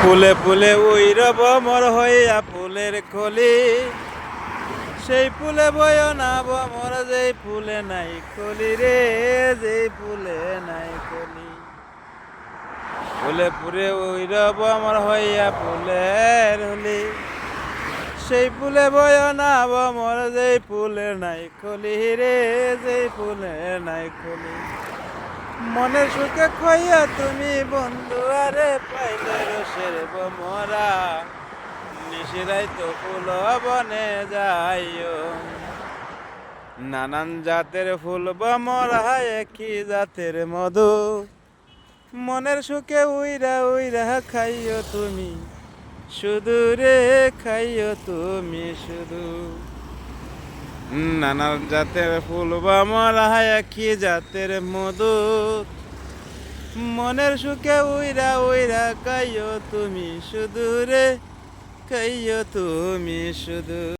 ফুলে ফুলে উইরব মর হইয়া ফুলের কলি, সেই ফুলে বয় না মর যেই ফুলে নাই কলি রে, যেই ফুলে নাই কলি। ফুলে ফুলে উইরব মর হইয়া ফুলের হলি, সেই ফুলে বয় না মর যেই ফুলে নাই কলি রে, যেই ফুলে নাই কলি। মনের সুখে খইয়া তুমি বন্ধু আরে পাইলে রসের বমরা, নিশিরাই তো ফুল বনে যাইও। নানান জাতের ফুল বমরা একই জাতের মধু, মনের সুখে উইরা উইরা খাইও তুমি শুধু রে, খাইও তুমি শুধু। নানান জাতের ফুল বমরা একই জাতের মধু, মনের সুখে উইরা উইরা খাইও তুমি শুধু রে, খাইও তুমি শুধু।